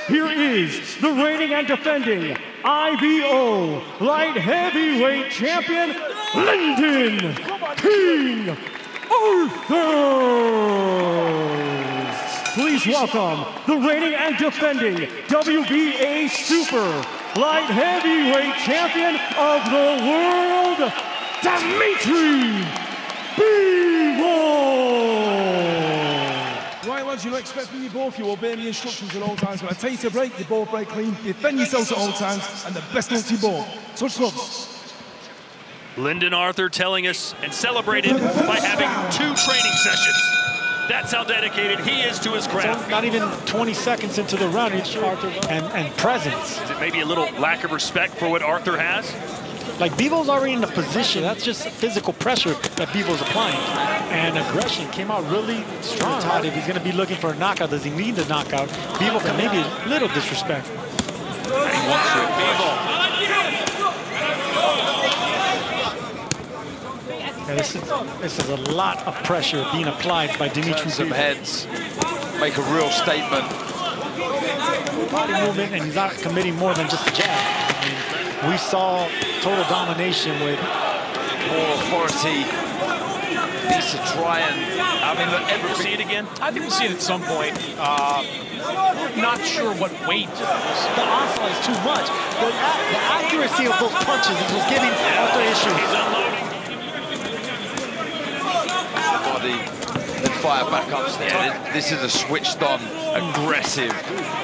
here is the reigning and defending IBO light heavyweight champion, Lyndon King Arthur. Please welcome the reigning and defending WBA Super Light Heavyweight Champion of the world, Dmitry Bivol. Right, lads, you expect from you both, you obey the instructions at all times. When I tell you to break, you both break clean. Defend yourselves at all times, and the best luck to you both. Touch gloves. Lyndon Arthur telling us and celebrated by having 2 training sessions. That's how dedicated he is to his craft. So not even 20 seconds into the run, it's Arthur and presence. Is it maybe a little lack of respect for what Arthur has? Like, Bivol's already in the position. That's just physical pressure that Bivol's applying. And aggression came out really strong. If he's going to be looking for a knockout, does he need the knockout? Bivol can maybe a little disrespect. He wants it. Bivol. Yeah, this is a lot of pressure being applied by Dmitry Some Bivol. heads, make a real statement. Body movement, and he's not committing more than just a jab. I mean, we saw total domination with More authority. Needs to try and, I mean, look, Ever see it again? I think we'll see it at some point. Not sure what weight. the onslaught is too much. The accuracy of those punches was giving Arthur issues. He's unloading. body, then fire back upstairs. Yeah, this is a switched on, aggressive.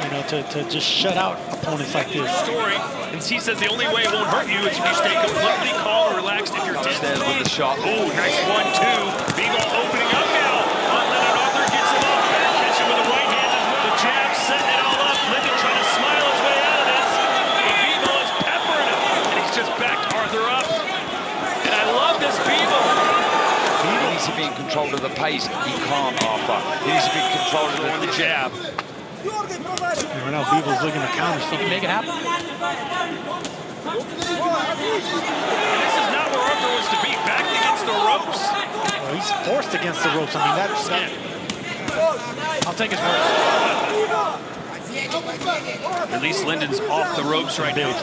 You know, to just shut out opponents like this. Story, and he says the only way it won't hurt you is if you stay completely calm and relaxed if you're Upstairs with the shot. Oh, nice 1-2. Bivol opening up now. Lyndon Arthur gets it off. Catching with the right hand. The jab setting it all up. Lyndon trying to smile his way out of this. And Bivol is peppering him. And he's just backed Arthur up. And I love this Bivol. He needs to be in control of the pace. He can't, Arthur. He needs to be in control of the jab. And right now, Bivol's looking to counter something. Make it happen. And this is not where Arthur wants to be. Back against the ropes. Well, he's forced against the ropes. I mean, that's... I'll take his word. At least Lyndon's off the ropes right now.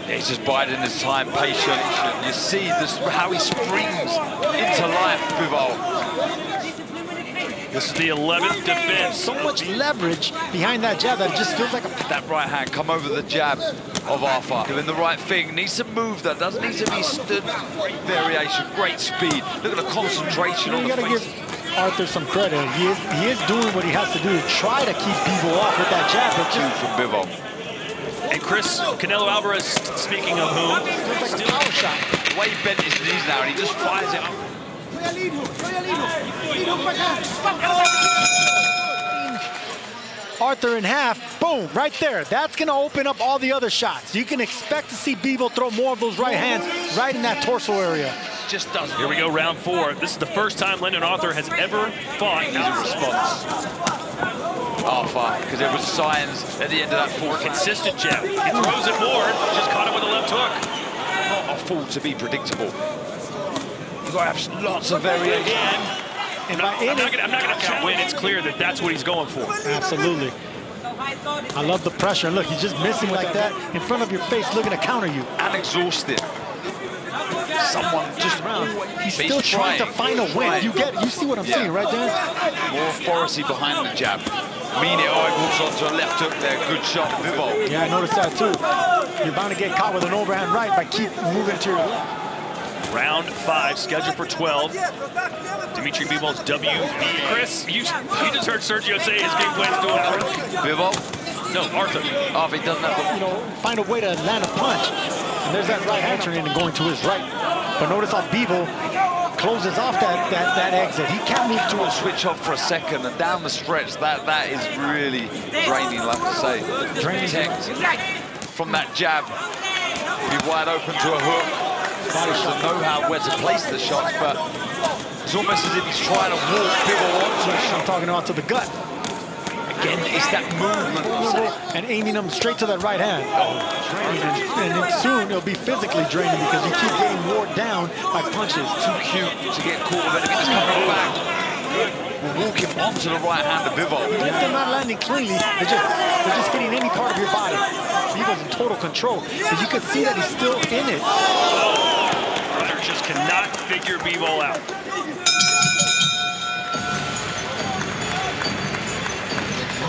He's just biding his time, patient. You see this, how he springs into life, Bivol. This is the 11th defense. So much leverage behind that jab that it just feels like a... That right hand come over the jab of Arthur. Doing the right thing. Needs to move that. Doesn't need to be stood. Great variation, great speed. Look at the concentration on You the gotta face. give Arthur some credit. He is doing what he has to do to try to keep Bivol off with that jab. But Two from Bivol. And Chris Canelo Alvarez, speaking of whom, like a power shot. The way he bent his knees now, and he just fires it up. Arthur in half, boom, right there. That's gonna open up all the other shots. You can expect to see Bivol throw more of those right hands right in that torso area. Just doesn't. here we go, round 4. This is the first time Lyndon Arthur has ever fought He's a response. Arthur, because there was signs at the end of that fourth. consistent jab. He throws it more, just caught it with a left hook. Not a fall to be predictable. You've got to have lots of variation. I'm not gonna count when it's clear that that's what he's going for. Absolutely. I love the pressure. And look, he's just missing like that in front of your face, looking to counter you. And exhausted. Someone just around. He's still trying to find a win. You see what I'm saying right there? More authority behind the jab. Mean it, oh, he moves on to a left hook there. Good shot, Bivol. Yeah, I noticed that too. You're bound to get caught with an overhand right by keep moving to your left. Round 5, scheduled for 12. Dmitry Bivol's WB. Chris, you just heard Sergio say his game plan's doing for Bivol? No, Arthur. Arthur doesn't have the... You know, find a way to land a punch. And there's that right hand turning and going to his right. But notice how Bivol closes off that exit. He can't move to a switch off for a second and down the stretch. That is really draining, like I say. Draining. From that jab, be wide open to a hook. Body shot. Know how where to place the shots, but it's almost as if he's trying to walk Bivol onto a shot. I'm talking about to the gut. Again, it's that movement. And aiming him straight to that right hand. And then soon it'll be physically draining because you keep getting wore down by punches. Too cute to get caught with it. It's coming back. We're walking onto the right hand of Bivol. They're not landing cleanly. They're just getting total control. But you can see that he's still in it. Arthur just cannot figure Bivol out.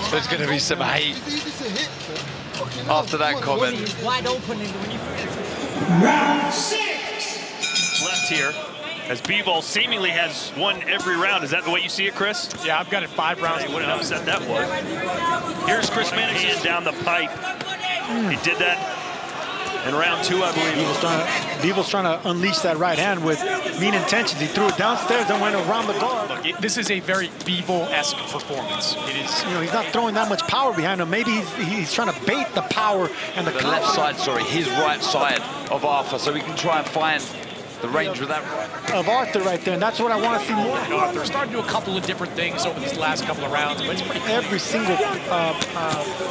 So there's going to be some hate after that comment. Round 6. Left here, as Bivol seemingly has won every round. Is that the way you see it, Chris? Yeah, I've got it 5 rounds. What an upset that was. Here's Chris Mannix hand down the pipe. He did that in round 2, I believe. Bivol's trying to unleash that right hand with mean intentions. He threw it downstairs and went around the guard. Look, this is a very Bivol-esque performance. It is. You know, he's not throwing that much power behind him. Maybe he's trying to bait the power and the left side, sorry, his right side of Arthur, so we can try and find the range with that of Arthur right there, and that's what I want to see more. And Arthur started to do a couple of different things over these last couple of rounds, but it's pretty clean. Every single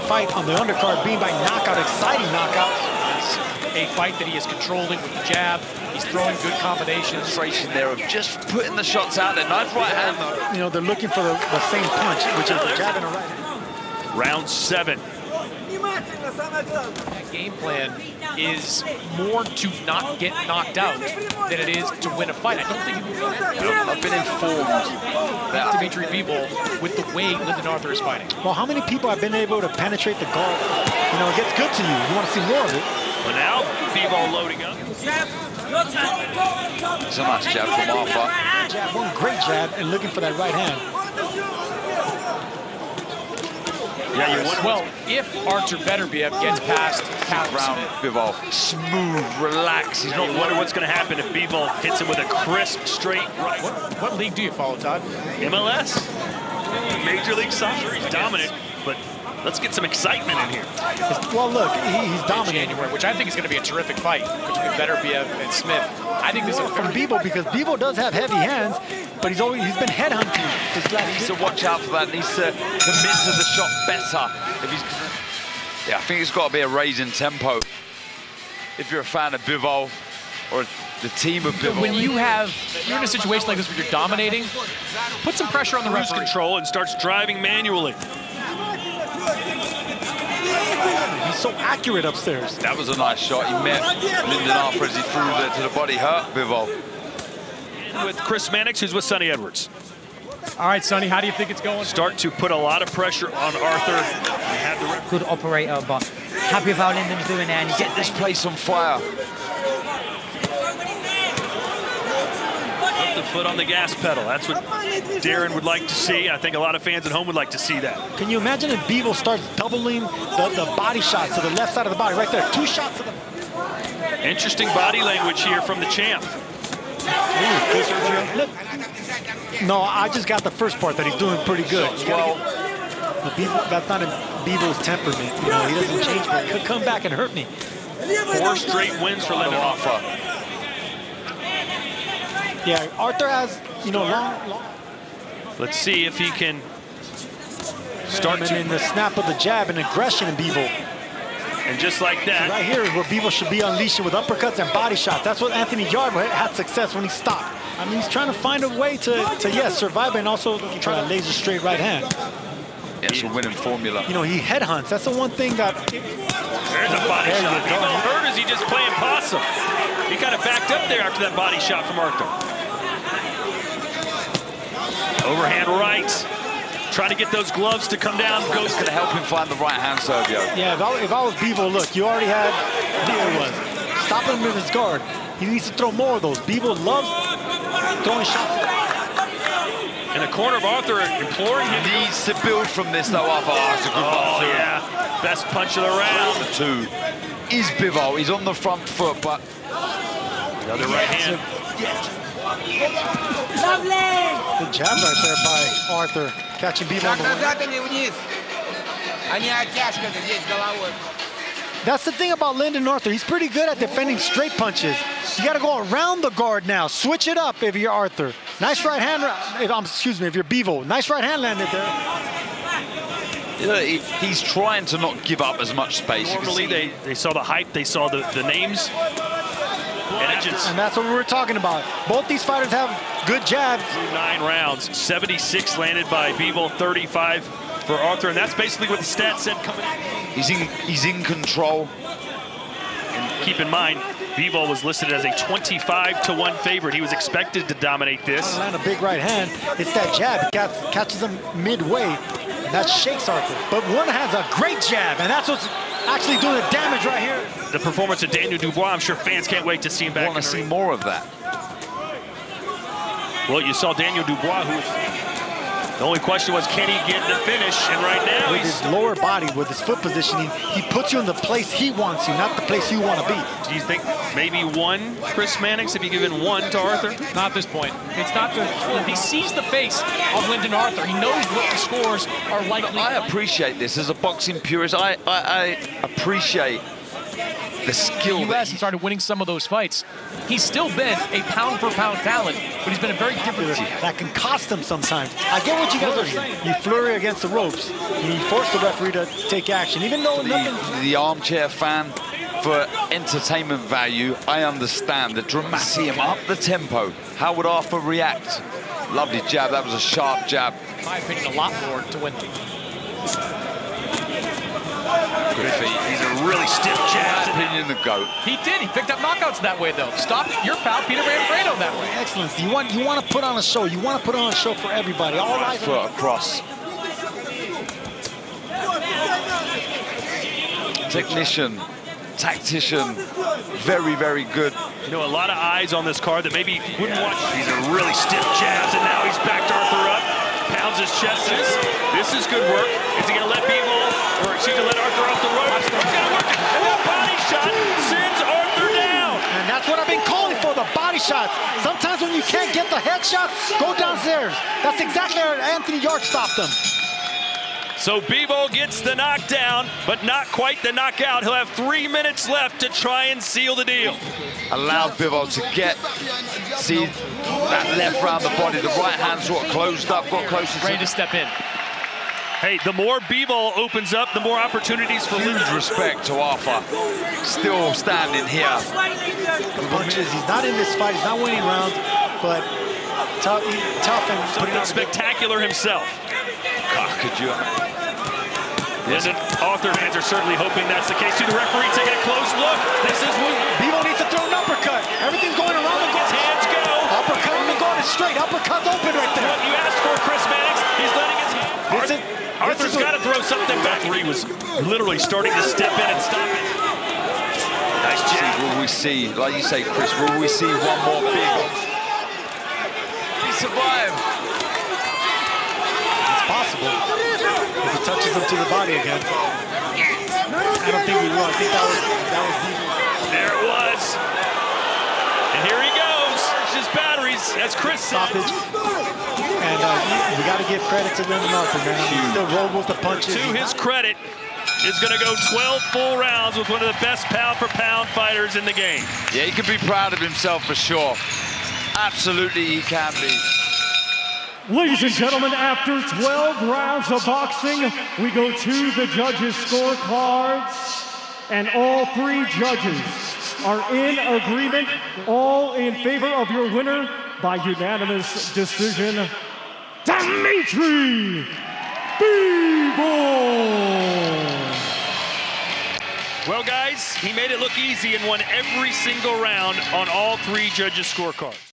fight on the undercard being by knockout, exciting knockout. It's a fight that he is controlling with the jab. He's throwing good combinations. demonstration there of just putting the shots out there. Nice right hand. You know, they're looking for the same punch, which is the jab and a right hand. Round 7. That game plan is more to not get knocked out than it is to win a fight. I don't think I've been informed that Dmitry Bivol with the way Lyndon Arthur is fighting. Well, how many people have been able to penetrate the guard? You know, it gets good to you. You want to see more of it. But now, Bivol loading up. it's a nice jab from Arthur. Jab, one great jab, and looking for that right hand. Yeah, you wonder. Well, if Artur Beterbiev gets past Round Bivol, smooth, relaxed. He's not You wonder what's going to happen if Bivol hits him with a crisp, straight right. What league do you follow, Todd? MLS. Major League Soccer. He's dominant, but let's get some excitement in here. Well, look, he's dominating. January, which I think is going to be a terrific fight between Beterbiev and Smith. I think this is From Bivol, because Bivol does have heavy hands, but he's been headhunting. needs to watch out for that. Needs to commit to the shot better. If he's, yeah, I think it's got to be a raise in tempo. If you're a fan of Bivol or the team of Bivol. When you're in a situation like this where you're dominating, put some pressure on the Cruise referee. control and starts driving manually. He's so accurate upstairs. That was a nice shot. He met Lyndon Arthur as he threw it to the body. Hurt Bivol. With Chris Mannix, who's with Sonny Edwards. All right, Sonny, how do you think it's going? Start to put a lot of pressure on Arthur. Good operator, but happy with how Lyndon's doing there. And he Get this place on fire. Put the foot on the gas pedal. That's what Darren would like to see. I think a lot of fans at home would like to see that. Can you imagine if Bivol starts doubling the body shots to the left side of the body, right there? 2 shots to the... Interesting body language here from the champ. Look. No, I just got the first part that he's doing pretty good. Well, That's not in Bivol's temperament. You know, he doesn't change, but could come back and hurt me. 4 straight wins for Lyndon Arthur. Yeah, Arthur has, you know, long. Let's see if he can start And to... in the snap of the jab and aggression in Bivol. And just like that, Right here is where Bivol should be unleashing with uppercuts and body shots. That's what Anthony Yardley had success when he stopped. I mean, he's trying to find a way to yes, survive and also try to laser straight right hand. it's a winning formula. You know, he headhunts. That's the one thing that... there's a body There you shot. go. Bivol hurt, is he just playing possum? He kind of backed up there after that body shot from Arthur. Overhand right. Trying to get those gloves to come down. Goes going to help him find the right hand, Sergio. Yeah, if I was Bivol, look, you already had... There it was. Stopping him in his guard. He needs to throw more of those. Bivol loves throwing shots. In the corner of Arthur, imploring him. Needs to build from this, though, Arthur. Oh, it's a good Oh, one, too. yeah. Best punch of the round. The 2 is Bivol. He's on the front foot, but... Another right hand. Good jab right there by Arthur. Catching Bivol on the way. That's the thing about Lyndon Arthur. He's pretty good at defending straight punches. You got to go around the guard now. Switch it up if you're Arthur. Nice right hand. If you're Bivol. Nice right hand landed there. You know, he's trying to not give up as much space. Normally, they saw the hype. They saw the names. And that's what we were talking about. Both these fighters have good jabs. 9 rounds. 76 landed by Bivol, 35 for Arthur. And that's basically what the stats said coming in. He's in control. And keep in mind, Bivol was listed as a 25-1 favorite. He was expected to dominate this. Land a big right hand. It's that jab. He catches him midway, and that shakes Arthur. But one has a great jab, and that's what's actually doing the damage right here. The performance of Daniel Dubois, I'm sure fans can't wait to see him back. Want to see more of that. Well, you saw Daniel Dubois, who the only question was, can he get the finish? And right now, with his lower body, with his foot positioning, he puts you in the place he wants you, not the place you want to be. do you think maybe one, Chris Mannix, have you given one to Arthur? Not at this point. It's not the. He sees the face of Lyndon Arthur. He knows what the scores are likely. I appreciate this as a boxing purist. I appreciate the skill. The U.S. and started winning some of those fights. He's still been a pound-for-pound talent, but he's been a very different. That can cost him sometimes. I get what you guys are saying. You flurry against the ropes, and you force the referee to take action, even though nothing. The armchair fan, for entertainment value, I understand the dramatic. See him up the tempo. How would Arthur react? Lovely jab. That was a sharp jab. In my opinion, a lot more to win. Good feet. He's a really stiff jab. Opinion the GOAT. He did. He picked up knockouts that way, though. Stopped your pal, Peter Manfredo, that way. Excellence. You want to put on a show. You want to put on a show for everybody. All right. Foot across. Technician, tactician, very, very good. You know, a lot of eyes on this card that maybe wouldn't watch. These are really stiff jabs, and now he's backed Arthur up. Pounds his chest. This is good work. Is he going to let Bivol, or excuse me, let Arthur off the ropes? He's going to work it. And that body shot sends Arthur down. And that's what I've been calling for, the body shots. Sometimes when you can't get the headshot, go downstairs. That's exactly how Anthony York stopped him. So Bivol gets the knockdown, but not quite the knockout. He'll have 3 minutes left to try and seal the deal. Allowed Bivol to see that left round the body. The right hand sort of closed up, got closer. Ready to step in. Hey, the more Bivol opens up, the more opportunities for Huge respect to Arthur. Still standing here. The punches, he's not in this fight, he's not winning rounds, but tough and putting out spectacular himself. God, could you? Lyndon Arthur fans are certainly hoping that's the case. To the referee, take a close look. This is what Bivol needs to throw an uppercut. Everything's going around the his hands go. Uppercut and going straight. Uppercut's open right there. What you asked for, Chris Mannix. He's letting his hands. Arthur's got to throw something back. The referee was literally starting to step in and stop it. Nice jab. Will we see, like you say, Chris, will we see one more big? He survived. It's possible. If he touches him to the body again. I don't think he will. I think that was Bivol. There it was. And here he goes. Just batteries, as Chris said. Stoppage. And we got to give credit to Lyndon Arthur, man. He still rolled with the punches. To his credit, is going to go 12 full rounds with one of the best pound-for-pound fighters in the game. Yeah, he can be proud of himself for sure. Absolutely, he can be. Ladies and gentlemen, after 12 rounds of boxing, we go to the judges' scorecards, and all 3 judges are in agreement, all in favor of your winner by unanimous decision, Dmitry Bivol. Well, guys, he made it look easy and won every single round on all 3 judges' scorecards.